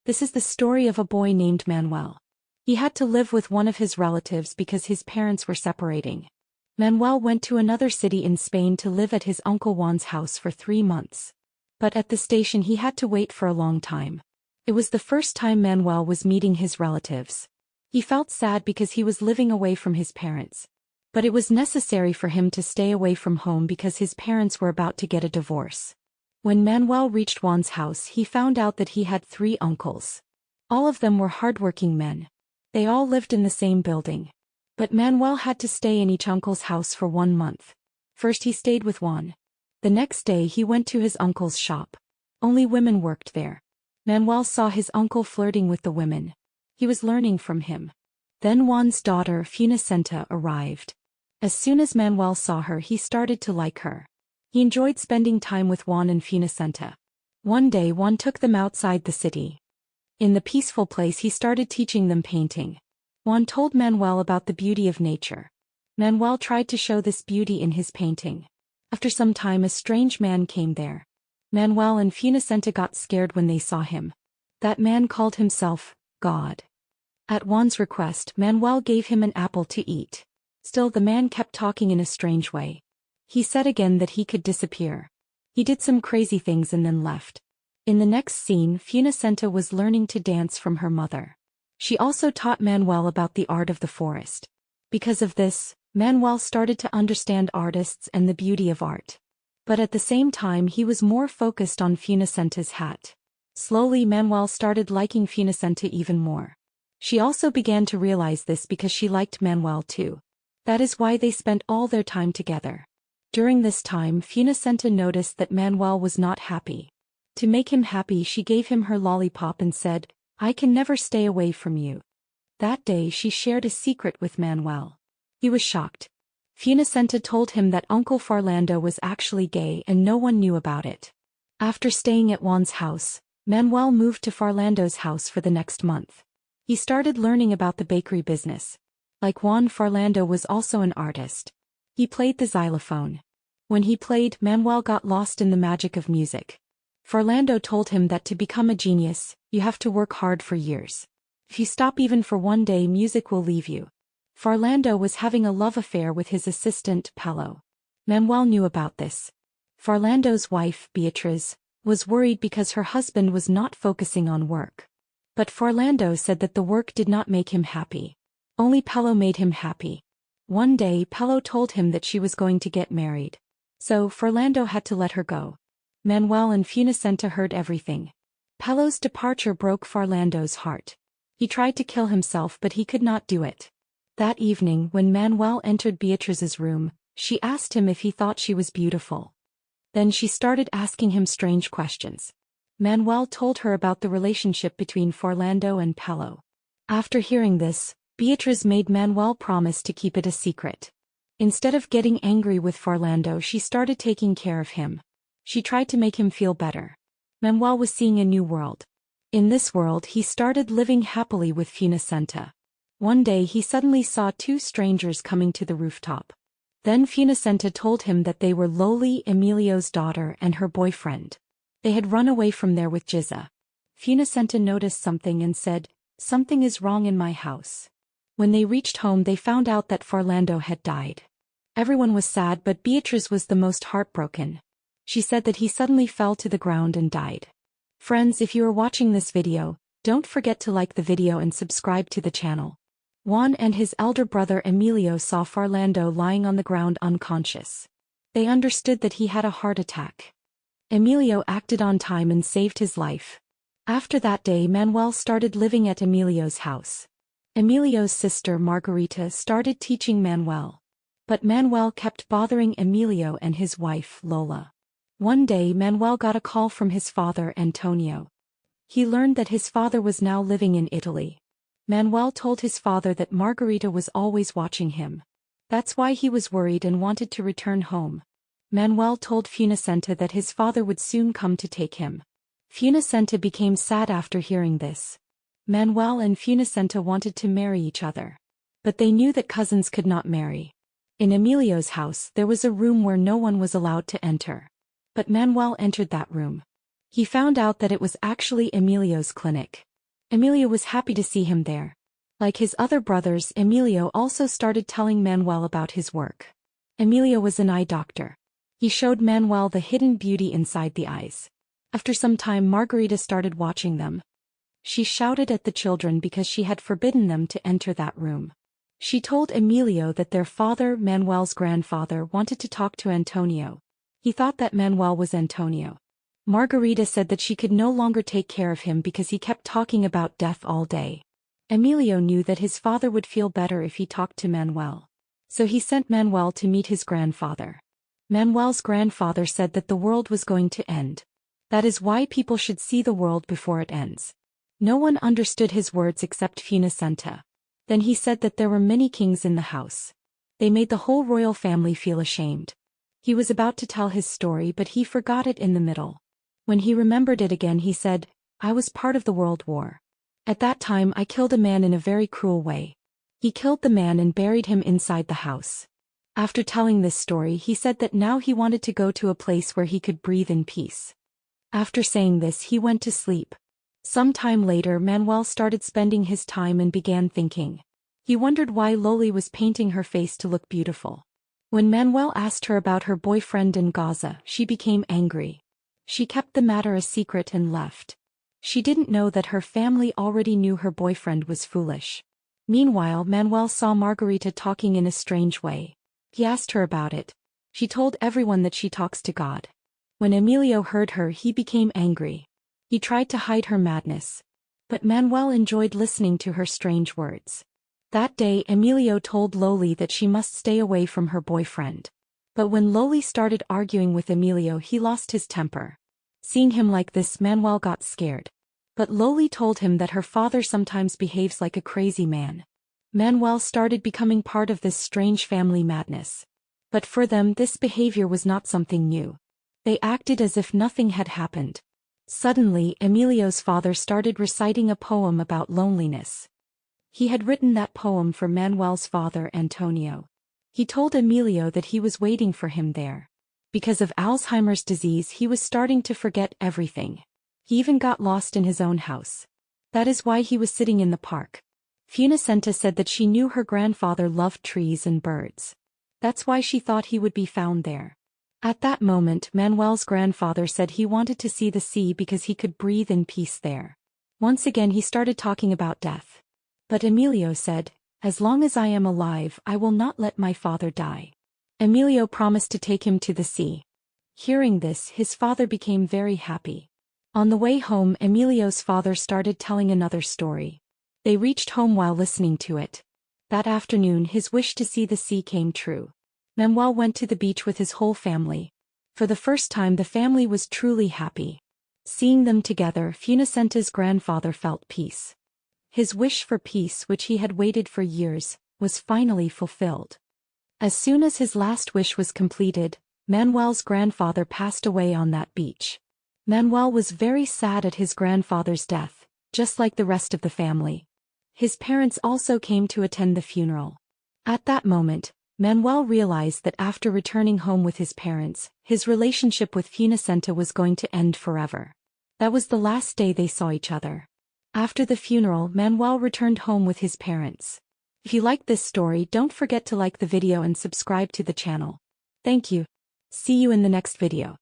This is the story of a boy named Manuel. He had to live with one of his relatives because his parents were separating. Manuel went to another city in Spain to live at his Uncle Juan's house for 3 months. But at the station he had to wait for a long time. It was the first time Manuel was meeting his relatives. He felt sad because he was living away from his parents. But it was necessary for him to stay away from home because his parents were about to get a divorce. When Manuel reached Juan's house, he found out that he had 3 uncles. All of them were hardworking men. They all lived in the same building. But Manuel had to stay in each uncle's house for 1 month. First he stayed with Juan. The next day he went to his uncle's shop. Only women worked there. Manuel saw his uncle flirting with the women. He was learning from him. Then Juan's daughter Funasenta arrived. As soon as Manuel saw her, he started to like her. He enjoyed spending time with Juan and Funasenta. One day Juan took them outside the city. In the peaceful place he started teaching them painting. Juan told Manuel about the beauty of nature. Manuel tried to show this beauty in his painting. After some time a strange man came there. Manuel and Funasenta got scared when they saw him. That man called himself God. At Juan's request, Manuel gave him an apple to eat. Still the man kept talking in a strange way. He said again that he could disappear. He did some crazy things and then left. In the next scene, Funasenta was learning to dance from her mother. She also taught Manuel about the art of the forest. Because of this, Manuel started to understand artists and the beauty of art. But at the same time he was more focused on Funasenta's hat. Slowly Manuel started liking Funasenta even more. She also began to realize this because she liked Manuel too. That is why they spent all their time together. During this time Funasenta noticed that Manuel was not happy. To make him happy she gave him her lollipop and said, "I can never stay away from you." That day she shared a secret with Manuel. He was shocked. Funasenta told him that Uncle Farlando was actually gay and no one knew about it. After staying at Juan's house, Manuel moved to Farlando's house for the next month. He started learning about the bakery business. Like Juan, Farlando was also an artist. He played the xylophone. When he played, Manuel got lost in the magic of music. Farlando told him that to become a genius, you have to work hard for years. If you stop even for one day, music will leave you. Farlando was having a love affair with his assistant, Pello. Manuel knew about this. Farlando's wife, Beatriz, was worried because her husband was not focusing on work. But Farlando said that the work did not make him happy. Only Pello made him happy. One day Pello told him that she was going to get married. So Farlando had to let her go. Manuel and Funasenta heard everything. Pello's departure broke Farlando's heart. He tried to kill himself but he could not do it. That evening when Manuel entered Beatriz's room, she asked him if he thought she was beautiful. Then she started asking him strange questions. Manuel told her about the relationship between Farlando and Pello. After hearing this, Beatriz made Manuel promise to keep it a secret. Instead of getting angry with Farlando, she started taking care of him. She tried to make him feel better. Manuel was seeing a new world. In this world he started living happily with Funasenta. One day he suddenly saw 2 strangers coming to the rooftop. Then Funasenta told him that they were Loli, Emilio's daughter, and her boyfriend. They had run away from there with Giza. Funasenta noticed something and said, "Something is wrong in my house." When they reached home they found out that Farlando had died. Everyone was sad but Beatriz was the most heartbroken. She said that he suddenly fell to the ground and died. Friends, if you are watching this video, don't forget to like the video and subscribe to the channel. Juan and his elder brother Emilio saw Farlando lying on the ground unconscious. They understood that he had a heart attack. Emilio acted on time and saved his life. After that day Manuel started living at Emilio's house. Emilio's sister Margarita started teaching Manuel. But Manuel kept bothering Emilio and his wife Lola. One day Manuel got a call from his father Antonio. He learned that his father was now living in Italy. Manuel told his father that Margarita was always watching him. That's why he was worried and wanted to return home. Manuel told Funasenta that his father would soon come to take him. Funasenta became sad after hearing this. Manuel and Funasenta wanted to marry each other. But they knew that cousins could not marry. In Emilio's house there was a room where no one was allowed to enter. But Manuel entered that room. He found out that it was actually Emilio's clinic. Emilio was happy to see him there. Like his other brothers, Emilio also started telling Manuel about his work. Emilio was an eye doctor. He showed Manuel the hidden beauty inside the eyes. After some time, Margarita started watching them. She shouted at the children because she had forbidden them to enter that room. She told Emilio that their father, Manuel's grandfather, wanted to talk to Antonio. He thought that Manuel was Antonio. Margarita said that she could no longer take care of him because he kept talking about death all day. Emilio knew that his father would feel better if he talked to Manuel. So he sent Manuel to meet his grandfather. Manuel's grandfather said that the world was going to end. That is why people should see the world before it ends. No one understood his words except Funasenta. Then he said that there were many kings in the house. They made the whole royal family feel ashamed. He was about to tell his story, but he forgot it in the middle. When he remembered it again, he said, "I was part of the World War. At that time I killed a man in a very cruel way." He killed the man and buried him inside the house. After telling this story, he said that now he wanted to go to a place where he could breathe in peace. After saying this, he went to sleep. Some time later, Manuel started spending his time and began thinking. He wondered why Loli was painting her face to look beautiful. When Manuel asked her about her boyfriend in Gaza, she became angry. She kept the matter a secret and left. She didn't know that her family already knew her boyfriend was foolish. Meanwhile, Manuel saw Margarita talking in a strange way. He asked her about it. She told everyone that she talks to God. When Emilio heard her, he became angry. He tried to hide her madness. But Manuel enjoyed listening to her strange words. That day, Emilio told Loli that she must stay away from her boyfriend. But when Loli started arguing with Emilio, he lost his temper. Seeing him like this, Manuel got scared. But Loli told him that her father sometimes behaves like a crazy man. Manuel started becoming part of this strange family madness. But for them, this behavior was not something new. They acted as if nothing had happened. Suddenly, Emilio's father started reciting a poem about loneliness. He had written that poem for Manuel's father, Antonio. He told Emilio that he was waiting for him there. Because of Alzheimer's disease, he was starting to forget everything. He even got lost in his own house. That is why he was sitting in the park. Funasenta said that she knew her grandfather loved trees and birds. That's why she thought he would be found there. At that moment, Manuel's grandfather said he wanted to see the sea because he could breathe in peace there. Once again, he started talking about death. But Emilio said, "As long as I am alive, I will not let my father die." Emilio promised to take him to the sea. Hearing this, his father became very happy. On the way home, Emilio's father started telling another story. They reached home while listening to it. That afternoon, his wish to see the sea came true. Manuel went to the beach with his whole family. For the first time, the family was truly happy. Seeing them together, Funasenta's grandfather felt peace. His wish for peace, which he had waited for years, was finally fulfilled. As soon as his last wish was completed, Manuel's grandfather passed away on that beach. Manuel was very sad at his grandfather's death, just like the rest of the family. His parents also came to attend the funeral. At that moment, Manuel realized that after returning home with his parents, his relationship with Funasenta was going to end forever. That was the last day they saw each other. After the funeral, Manuel returned home with his parents. If you liked this story, don't forget to like the video and subscribe to the channel. Thank you. See you in the next video.